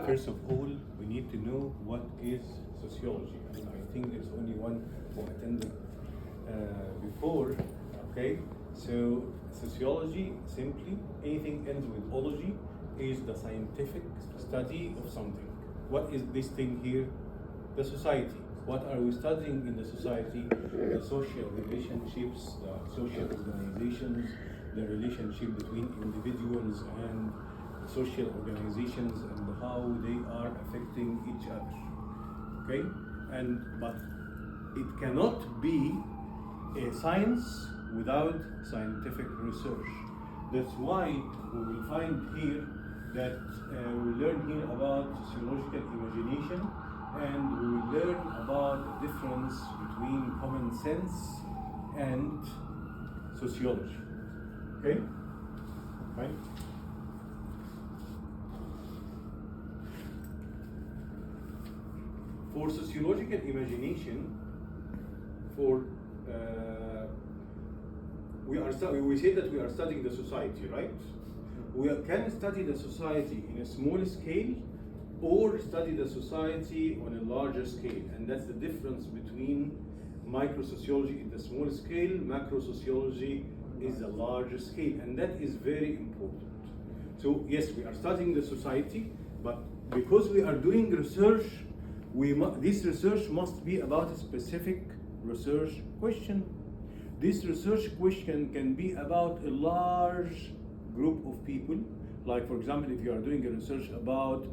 First of all, we need to know what is sociology. And I think there's only one who attended before. Okay, so sociology, simply anything ends with ology, is the scientific study of something. What is this thing here? The society. What are we studying in the society? The social relationships, the social organizations, the relationship between individuals and the social organizations, and how they are affecting each other. Okay? But it cannot be a science without scientific research. That's why we will find here that we learn here about sociological imagination, and we will learn about the difference between common sense and sociology. Okay? Right? For sociological imagination, we say that we are studying the society, right? We can study the society in a small scale or study the society on a larger scale, and that's the difference between micro-sociology in the small scale, macro-sociology is the larger scale, and that is very important. So yes, we are studying the society, but because we are doing research, this research must be about a specific research question. This research question can be about a large group of people. Like, for example, if you are doing a research about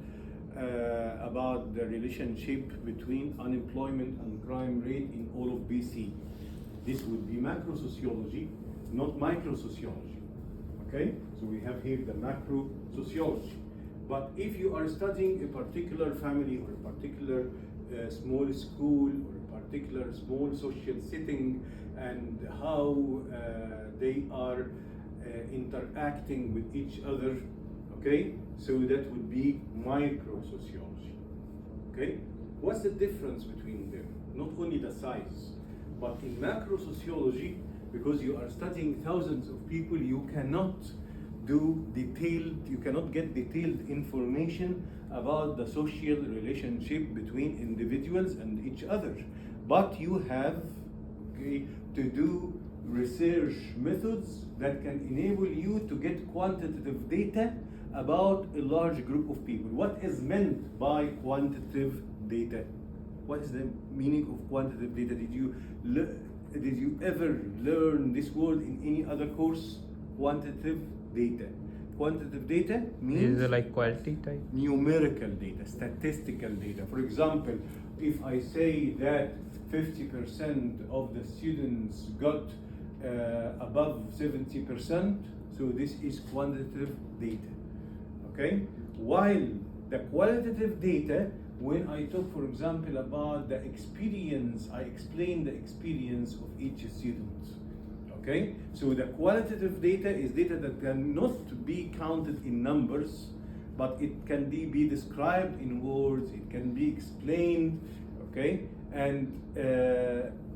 the relationship between unemployment and crime rate in all of BC, this would be macro-sociology, not micro-sociology. Okay? So we have here the macro-sociology. But if you are studying a particular family or a particular small school or a particular small social setting and how they are interacting with each other, okay, so that would be micro-sociology. Okay? What's the difference between them? Not only the size, but in macro-sociology, because you are studying thousands of people, you cannot get detailed information about the social relationship between individuals and each other. But you have to do research methods that can enable you to get quantitative data about a large group of people. What is meant by quantitative data? What is the meaning of quantitative data? Did you ever learn this word in any other course? Quantitative data. Quantitative data means is it like quality type? Numerical data, statistical data. For example, if I say that 50% of the students got above 70%, so this is quantitative data. Okay? While the qualitative data, when I talk, for example, about the experience, I explain the experience of each student. Okay? So the qualitative data is data that cannot be counted in numbers, but it can be described in words, it can be explained, okay? And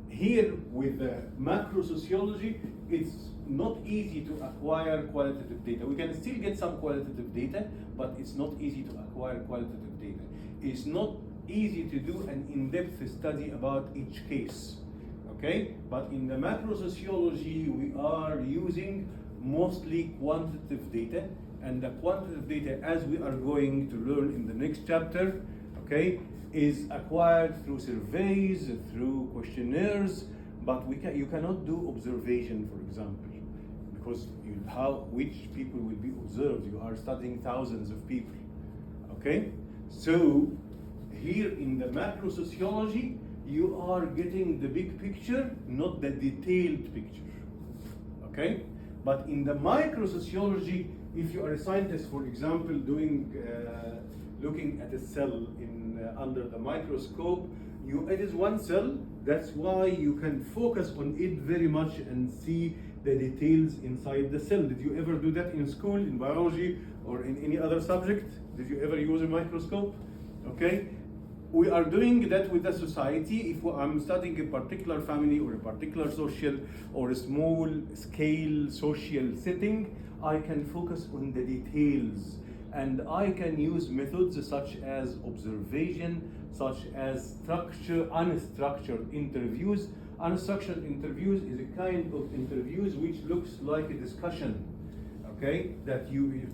here with the macro-sociology, it's not easy to acquire qualitative data. We can still get some qualitative data, but it's not easy to acquire qualitative data. It's not easy to do an in-depth study about each case. Okay, but in the macro-sociology, we are using mostly quantitative data, and the quantitative data, as we are going to learn in the next chapter, okay, is acquired through surveys, through questionnaires, but you cannot do observation, for example, because which people will be observed? You are studying thousands of people, okay? So here in the macro-sociology, you are getting the big picture, not the detailed picture, okay? But in the micro-sociology, if you are a scientist, for example, looking at a cell under the microscope, it is one cell, that's why you can focus on it very much and see the details inside the cell. Did you ever do that in school, in biology, or in any other subject? Did you ever use a microscope? Okay? We are doing that with the society. If I'm studying a particular family or a particular social or a small scale social setting, I can focus on the details and I can use methods such as observation, such as unstructured interviews. Unstructured interviews is a kind of interviews which looks like a discussion, okay? That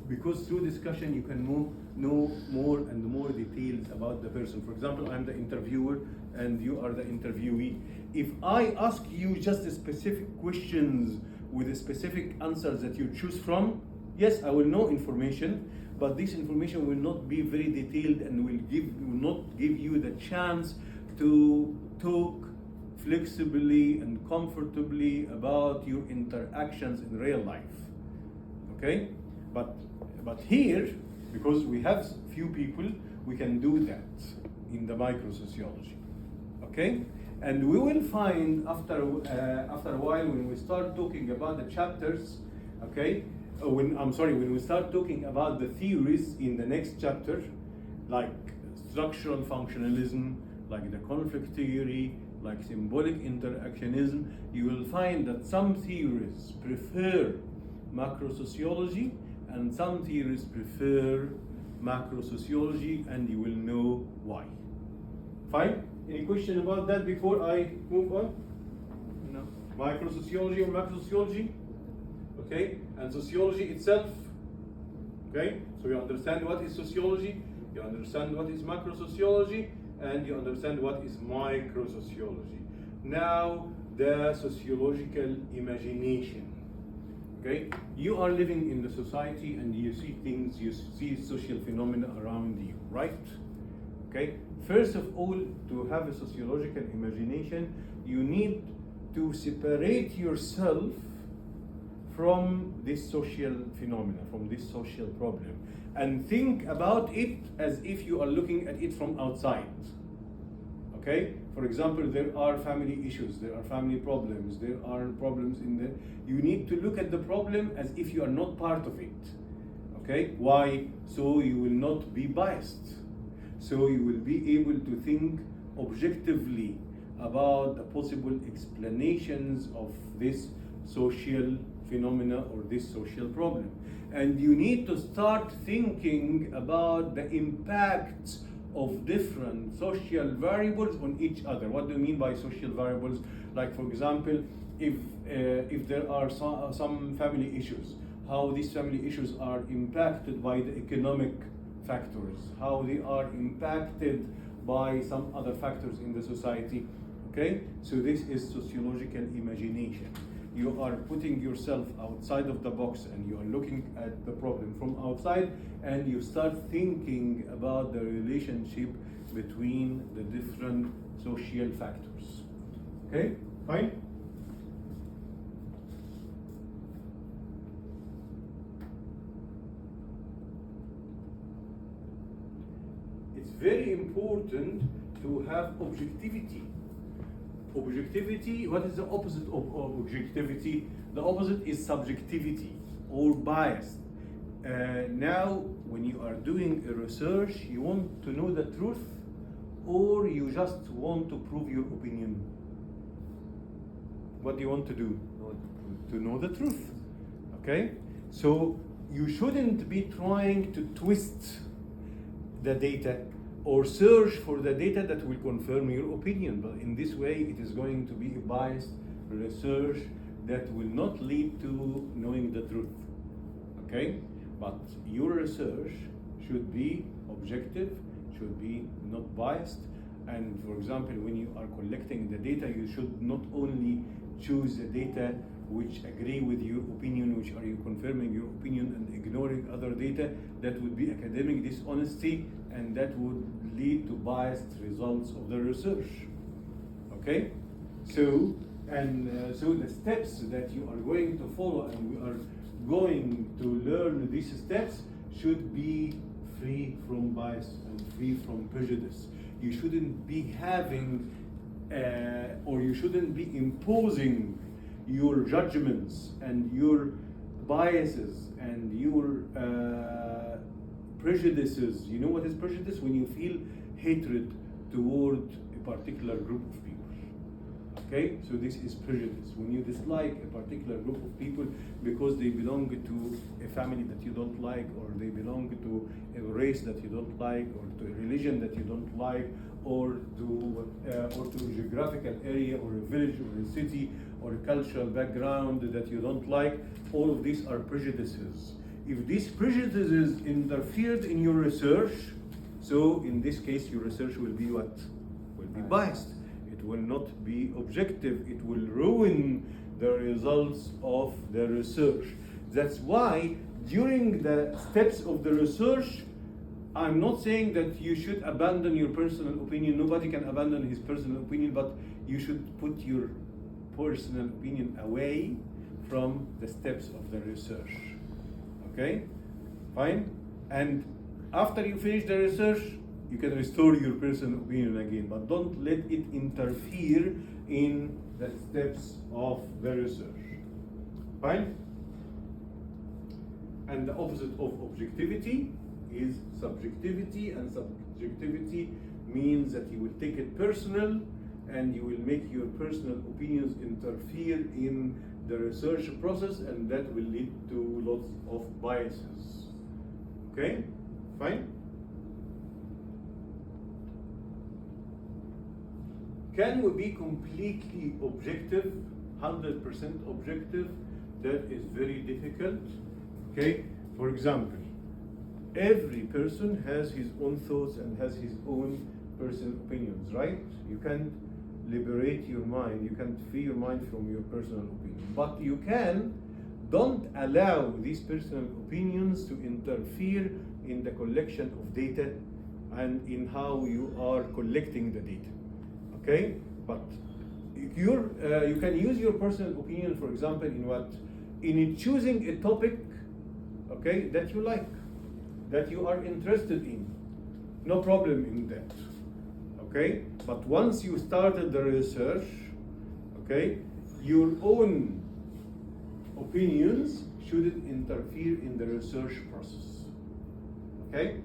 because through discussion you can know more and more details about the person. For example, I'm the interviewer and you are the interviewee. If I ask you just specific questions with specific answers that you choose from, yes, I will know information, but this information will not be very detailed and will not give you the chance to talk flexibly and comfortably about your interactions in real life. Okay? But here, because we have few people, we can do that in the microsociology. Okay? And we will find after a while when we start talking about the chapters, okay? When we start talking about the theories in the next chapter, like structural functionalism, like the conflict theory, like symbolic interactionism, you will find that some theories prefer macrosociology and some theories prefer macrosociology, and you will know why. Fine? Any question about that before I move on? No. Microsociology or macrosociology? Okay, and sociology itself. Okay, so you understand what is sociology, you understand what is macrosociology, and you understand what is microsociology. Now, the sociological imagination. Okay, you are living in the society and you see things, you see social phenomena around you, right? Okay, first of all, to have a sociological imagination, you need to separate yourself from this social phenomena, from this social problem, and think about it as if you are looking at it from outside. Okay? For example, there are family issues, there are family problems, there are problems in the... You need to look at the problem as if you are not part of it. Okay? Why? So you will not be biased. So you will be able to think objectively about the possible explanations of this social phenomena or this social problem. And you need to start thinking about the impacts of different social variables on each other. What do you mean by social variables? Like, for example, if there are some family issues, how these family issues are impacted by the economic factors, how they are impacted by some other factors in the society. Okay, so this is sociological imagination. You are putting yourself outside of the box and you are looking at the problem from outside, and you start thinking about the relationship between the different social factors. Okay, fine? It's very important to have objectivity. Objectivity, what is the opposite of objectivity? The opposite is subjectivity or bias. Now, when you are doing a research, you want to know the truth, or you just want to prove your opinion? What do you want to do? To know the truth. Okay? So you shouldn't be trying to twist the data or search for the data that will confirm your opinion. But in this way, it is going to be a biased research that will not lead to knowing the truth. Okay? But your research should be objective, should be not biased. And for example, when you are collecting the data, you should not only choose the data which agree with your opinion, which are you confirming your opinion and ignoring other data. That would be academic dishonesty, and that would lead to biased results of the research. Okay? So the steps that you are going to follow, and we are going to learn these steps, should be free from bias and free from prejudice. You shouldn't be having or you shouldn't be imposing your judgments and your biases and your prejudices. You know what is prejudice? When you feel hatred toward a particular group of people. Okay, so this is prejudice. When you dislike a particular group of people because they belong to a family that you don't like, or they belong to a race that you don't like, or to a religion that you don't like, or to a geographical area, or a village, or a city, or a cultural background that you don't like, all of these are prejudices. If these prejudices interfered in your research, so in this case your research will be what? Will be biased. It will not be objective. It will ruin the results of the research. That's why during the steps of the research, I'm not saying that you should abandon your personal opinion. Nobody can abandon his personal opinion, but you should put your personal opinion away from the steps of the research. Okay? Fine? And after you finish the research, you can restore your personal opinion again, but don't let it interfere in the steps of the research. Fine? And the opposite of objectivity is subjectivity, and subjectivity means that you will take it personal and you will make your personal opinions interfere in the research process, and that will lead to lots of biases. Okay? Fine? Can we be completely objective, 100% objective? That is very difficult. Okay? For example, every person has his own thoughts and has his own personal opinions, right? You can't liberate your mind, you can't free your mind from your personal opinion. But you don't allow these personal opinions to interfere in the collection of data and in how you are collecting the data. Okay? But you can use your personal opinion, for example, in what? In choosing a topic, okay, that you like, that you are interested in. No problem in that. Okay? But once you started the research, okay, your own opinions shouldn't interfere in the research process. Okay?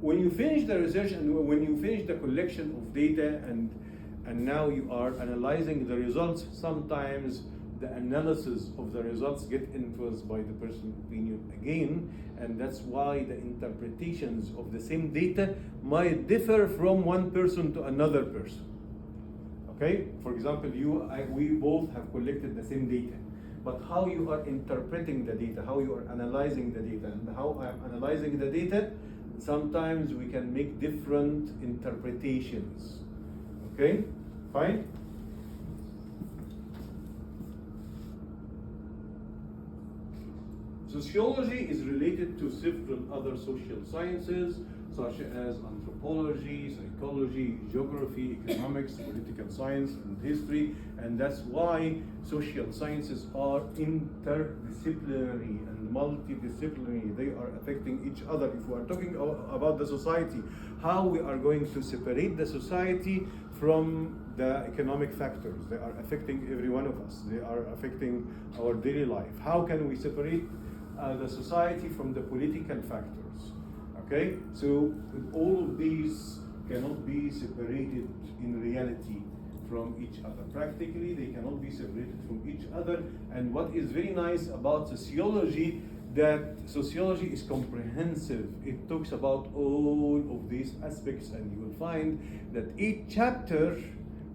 When you finish the research and when you finish the collection of data and now you are analyzing the results, sometimes the analysis of the results get influenced by the personal opinion again, and that's why the interpretations of the same data might differ from one person to another person. Okay? For example, we both have collected the same data, but how you are interpreting the data, how you are analyzing the data, and how I am analyzing the data, sometimes we can make different interpretations. Okay? Fine? Sociology is related to several other social sciences, such as anthropology, psychology, geography, economics, political science, and history, and that's why social sciences are interdisciplinary and multidisciplinary. They are affecting each other. If we are talking about the society, how we are going to separate the society from the economic factors? They are affecting every one of us. They are affecting our daily life. How can we separate the society from the political factors? Okay, so all of these cannot be separated in reality from each other. Practically, they cannot be separated from each other. And what is very nice about sociology, that sociology is comprehensive. It talks about all of these aspects, and you will find that each chapter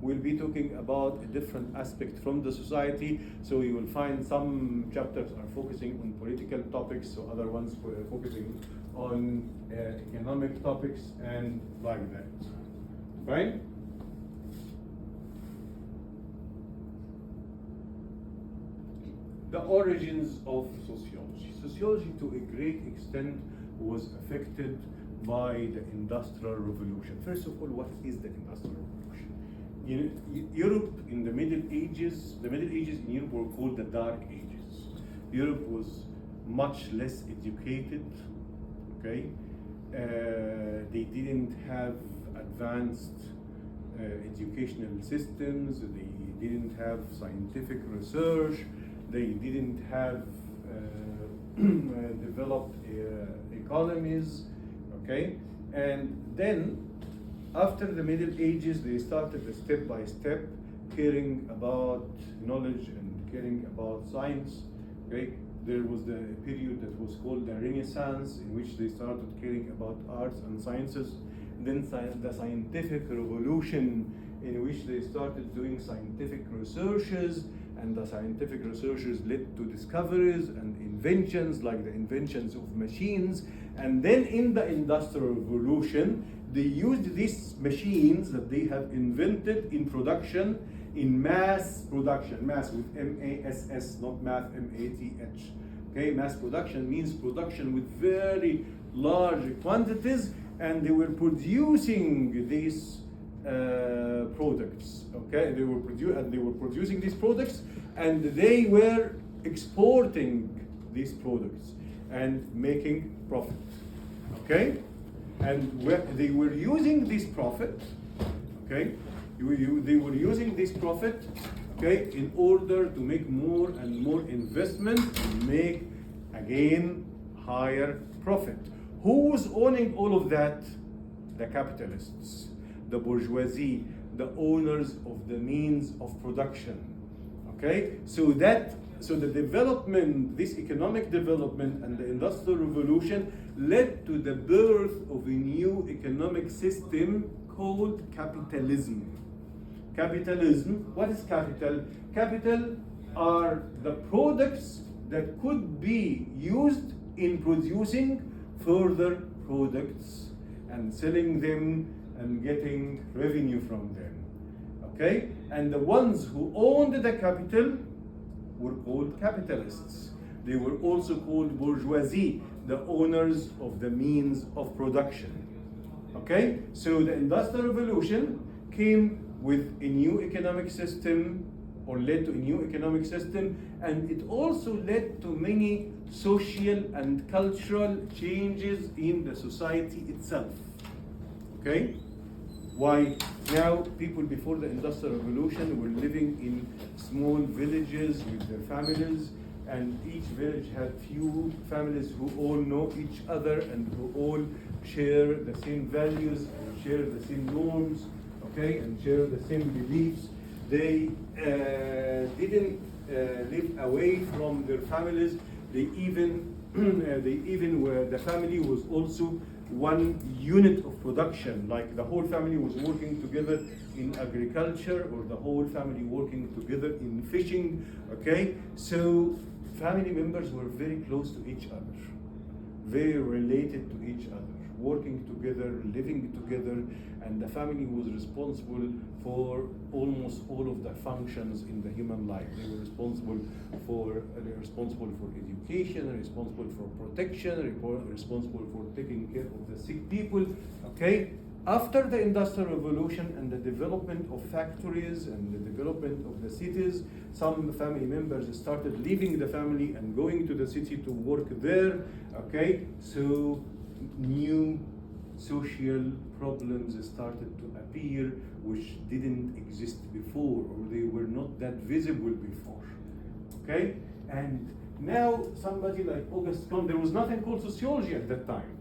will be talking about a different aspect from the society. So you will find some chapters are focusing on political topics, so other ones are focusing on economic topics, and like that. Right? The origins of sociology. Sociology, to a great extent, was affected by the Industrial Revolution. First of all, what is the Industrial Revolution? Europe in the Middle Ages in Europe were called the Dark Ages. Europe was much less educated, okay? They didn't have advanced educational systems, they didn't have scientific research, they didn't have developed economies, okay? And then after the Middle Ages, they started a step-by-step caring about knowledge and caring about science. Okay, there was the period that was called the Renaissance, in which they started caring about arts and sciences. Then the scientific revolution, in which they started doing scientific researches, and the scientific researches led to discoveries and inventions, like the inventions of machines. And then in the Industrial Revolution, they used these machines that they have invented in production, in mass production, mass with M-A-S-S, not math, M-A-T-H. Okay, mass production means production with very large quantities, and they were producing these products. Okay, they were producing these products, and they were exporting these products and making profit. Okay, and they were using this profit. Okay, they were using this profit. Okay, in order to make more and more investment and make again higher profit. Who's owning all of that? The capitalists, the bourgeoisie, the owners of the means of production. Okay, so the development, this economic development and the Industrial Revolution led to the birth of a new economic system called capitalism. Capitalism, what is capital? Capital are the products that could be used in producing further products and selling them and getting revenue from them. Okay? And the ones who owned the capital were called capitalists. They were also called bourgeoisie, the owners of the means of production. Okay? So the Industrial Revolution came with a new economic system, or led to a new economic system, and it also led to many social and cultural changes in the society itself. Okay? Why? Now, people before the Industrial Revolution were living in small villages with their families, and each village had few families who all know each other and who all share the same values, and share the same norms, okay, and share the same beliefs. They didn't live away from their families. They even were, the family was also one unit of production, like the whole family was working together in agriculture, or the whole family working together in fishing. Okay, so family members were very close to each other, very related to each other, working together, living together, and the family was responsible for almost all of the functions in the human life. They were responsible for education, responsible for protection, responsible for taking care of the sick people. Okay, after the Industrial Revolution and the development of factories and the development of the cities, some family members started leaving the family and going to the city to work there. Okay, so new social problems started to appear which didn't exist before, or they were not that visible before. Okay, and now somebody like Auguste Comte, there was nothing called sociology at that time.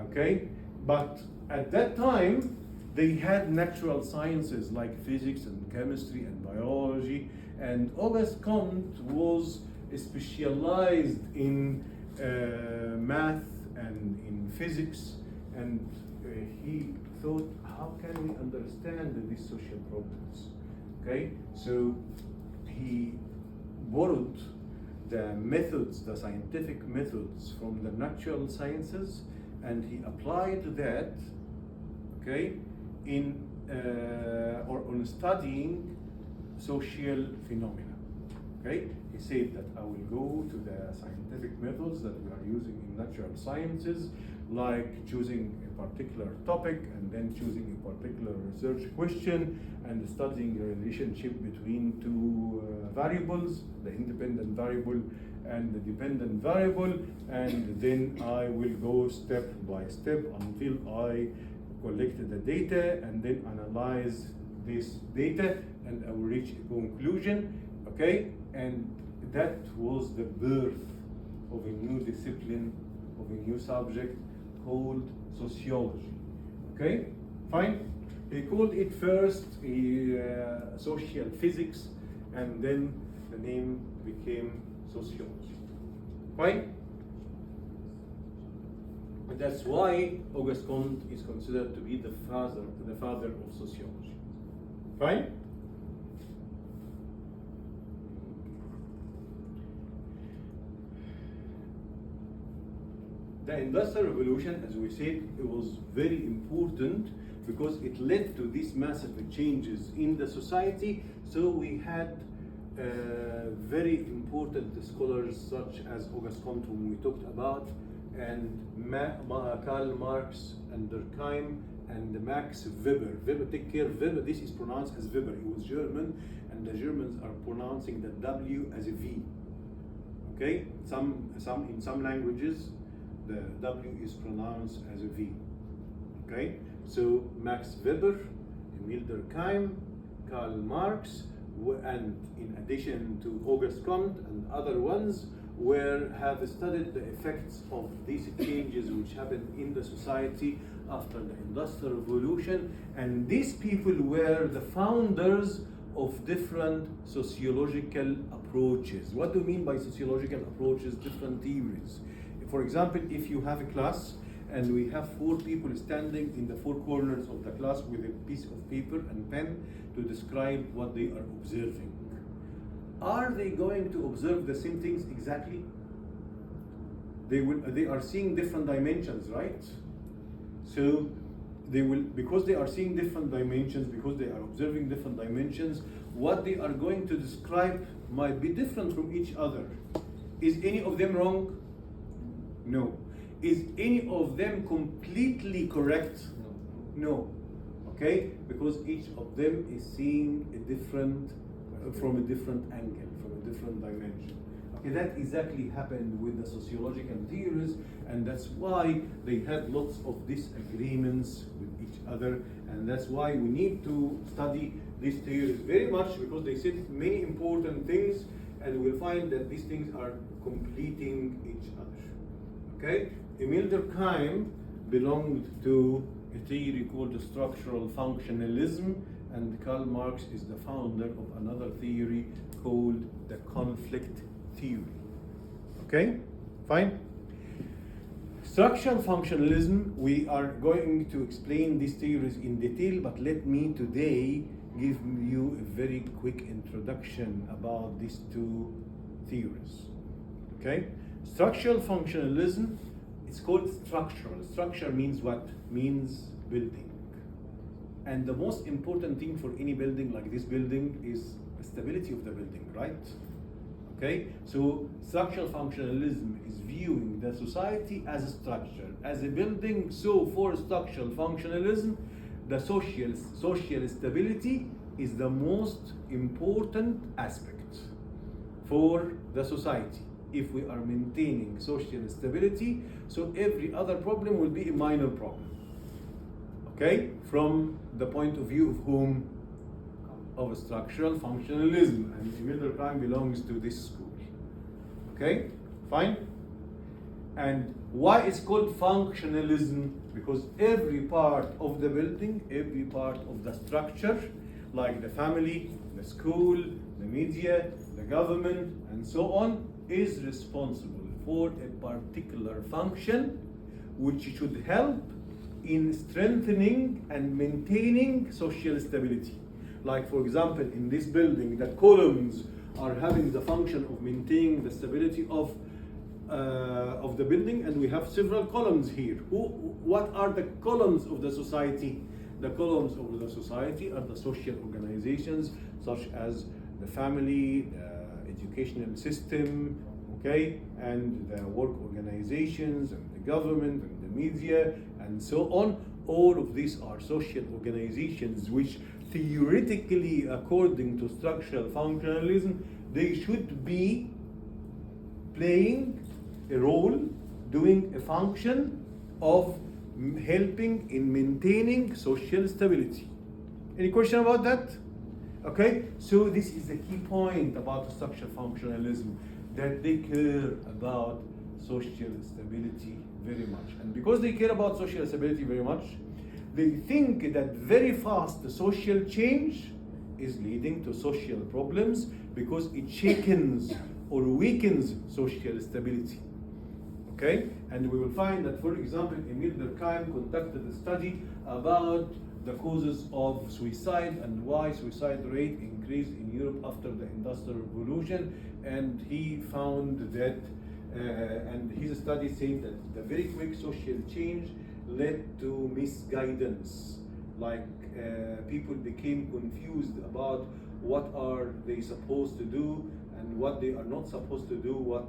Okay, but at that time they had natural sciences like physics and chemistry and biology, and Auguste Comte was specialized in math and in physics, and he thought, how can we understand these social problems? Okay, so he borrowed the methods, the scientific methods from the natural sciences, and he applied that, okay, in or on studying social phenomena. Okay, he said that I will go to the scientific methods that we are using in natural sciences, like choosing a particular topic and then choosing a particular research question and studying the relationship between two variables, the independent variable and the dependent variable, and then I will go step by step until I collect the data and then analyze this data, and I will reach a conclusion. Okay, and that was the birth of a new discipline, of a new subject called sociology. Okay, fine. He called it first social physics, and then the name became sociology. Fine? And that's why Auguste Comte is considered to be the father of sociology. Fine? The Industrial Revolution, as we said, it was very important because it led to these massive changes in the society. So we had very important scholars such as Auguste Comte, whom we talked about, and Karl Marx and Durkheim and Max Weber. Weber, take care, Weber, this is pronounced as Weber. He was German, and the Germans are pronouncing the W as a V. Okay? In some languages, the W is pronounced as a V. Okay? So Max Weber, Emil Durkheim, Karl Marx, and in addition to Auguste Comte and other ones, have studied the effects of these changes which happened in the society after the Industrial Revolution. And these people were the founders of different sociological approaches. What do you mean by sociological approaches? Different theories. For example, if you have a class and we have 4 people standing in the 4 corners of the class with a piece of paper and pen to describe what they are observing, are they going to observe the same things exactly? They are seeing different dimensions, right? So they will, because they are seeing different dimensions, because they are observing different dimensions, what they are going to describe might be different from each other. Is any of them wrong? No. Is any of them completely correct? No. Okay? Because each of them is seeing a different, from a different angle, from a different dimension. Okay, that exactly happened with the sociological theories, and that's why they had lots of disagreements with each other, and that's why we need to study these theories very much, because they said many important things, and we'll find that these things are completing each other. Okay? Emil Durkheim belonged to a theory called structural functionalism, and Karl Marx is the founder of another theory called the conflict theory. Okay? Fine? Structural functionalism, we are going to explain these theories in detail, but let me today give you a very quick introduction about these 2 theories. Okay? Structural functionalism, it's called structural. Structure means what? Means building. And the most important thing for any building like this building is the stability of the building, right? Okay? So structural functionalism is viewing the society as a structure, as a building. So for structural functionalism, the social stability is the most important aspect for the society. If we are maintaining social stability, so every other problem will be a minor problem. Okay? From the point of view of whom? Of structural functionalism. And Emil Durkheim belongs to this school. Okay? Fine? And why it's called functionalism? Because every part of the building, every part of the structure, like the family, the school, the media, the government, and so on, is responsible for a particular function which should help in strengthening and maintaining social stability. Like, for example, in this building, the columns are having the function of maintaining the stability of the building, and we have several columns here. What are the columns of the society? The columns of the society are the social organizations, such as the family, the educational system, okay, and the work organizations, and the government, and the media, and so on. All of these are social organizations which theoretically, according to structural functionalism, they should be playing a role, doing a function of helping in maintaining social stability. Any question about that? Okay, so this is the key point about structural functionalism, that they care about social stability very much. And because they care about social stability very much, they think that very fast the social change is leading to social problems because it shakens or weakens social stability. Okay? And we will find that, for example, Emil Durkheim conducted a study about the causes of suicide and why suicide rate increased in Europe after the Industrial Revolution. And he found that, and his study said that the very quick social change led to misguidance. Like people became confused about what are they supposed to do and what they are not supposed to do,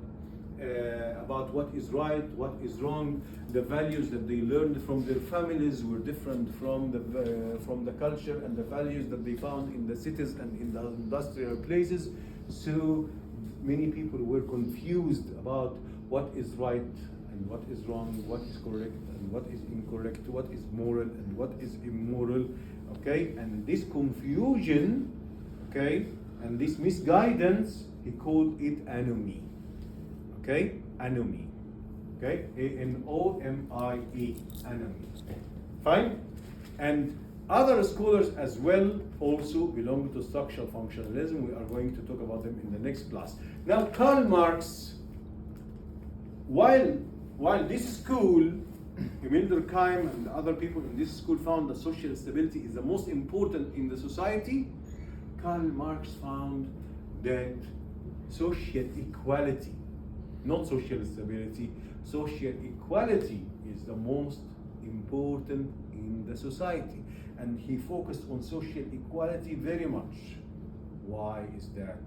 about what is right, what is wrong. The values that they learned from their families were different from the culture and the values that they found in the cities and in the industrial places. So many people were confused about what is right and what is wrong, what is correct and what is incorrect, what is moral and what is immoral. Okay, and this confusion, okay, and this misguidance, he called it anomie. Okay, anomie. Okay, A-N-O-M-I-E, anomie. Fine? And other scholars as well also belong to structural functionalism. We are going to talk about them in the next class. Now, Karl Marx, while this school, Emil Durkheim and other people in this school found that social stability is the most important in the society, Karl Marx found that social equality, not social stability, social equality is the most important in the society. And he focused on social equality very much. Why is that?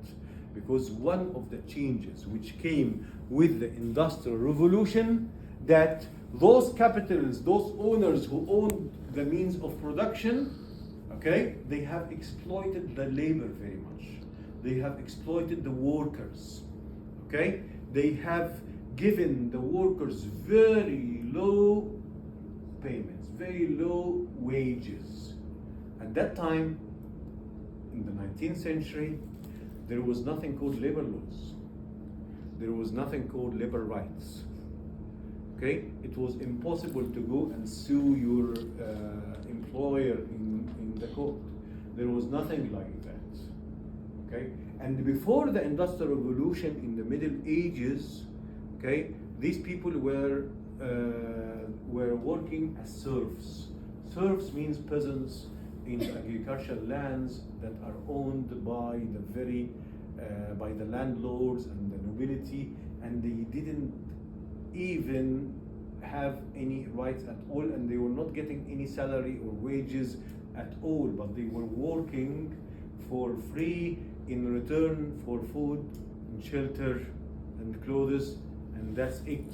Because one of the changes which came with the Industrial Revolution, that those capitalists, those owners who owned the means of production, okay, they have exploited the labor very much. They have exploited the workers, okay? They have given the workers very low payments, very low wages. At that time, in the 19th century, there was nothing called labor laws. There was nothing called labor rights. Okay? It was impossible to go and sue your employer in the court. There was nothing like that. Okay? And before the Industrial Revolution in the Middle Ages, okay, these people were working as serfs. Serfs means peasants in agricultural lands that are owned by the landlords and the nobility, and they didn't even have any rights at all, and they were not getting any salary or wages at all, but they were working for free in return for food and shelter and clothes, and that's it.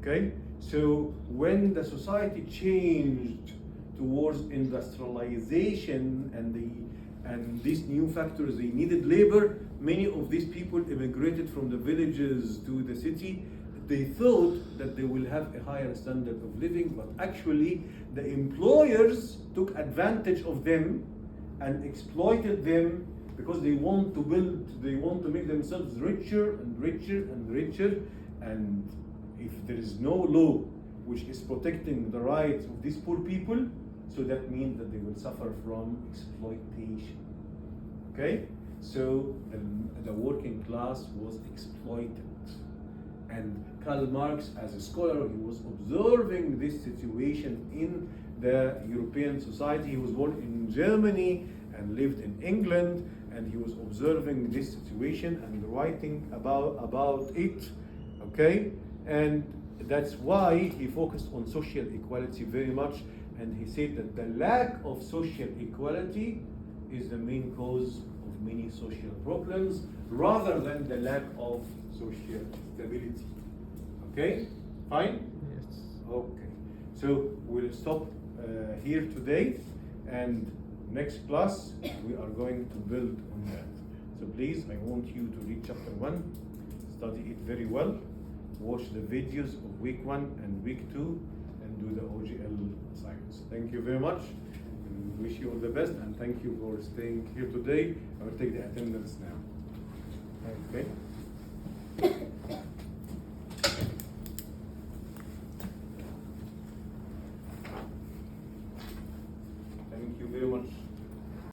Okay? So when the society changed towards industrialization and these new factories, they needed labor, many of these people immigrated from the villages to the city. They thought that they will have a higher standard of living, but actually the employers took advantage of them and exploited them because they want to build, they want to make themselves richer and richer and richer. And if there is no law which is protecting the rights of these poor people, so that means that they will suffer from exploitation. Okay? So the working class was exploited. And Karl Marx, as a scholar, he was observing this situation in the European society. He was born in Germany and lived in England, and he was observing this situation and writing about it. Okay? And that's why he focused on social equality very much. And he said that the lack of social equality is the main cause of many social problems, rather than the lack of social stability. Okay? Fine? Yes. Okay. So we'll stop here today, and next class we are going to build on that. So please, I want you to read chapter 1, study it very well, watch the videos of week 1 and week 2, and do the OGL assignments. Thank you very much. And wish you all the best, and thank you for staying here today. I will take the attendance now. Okay.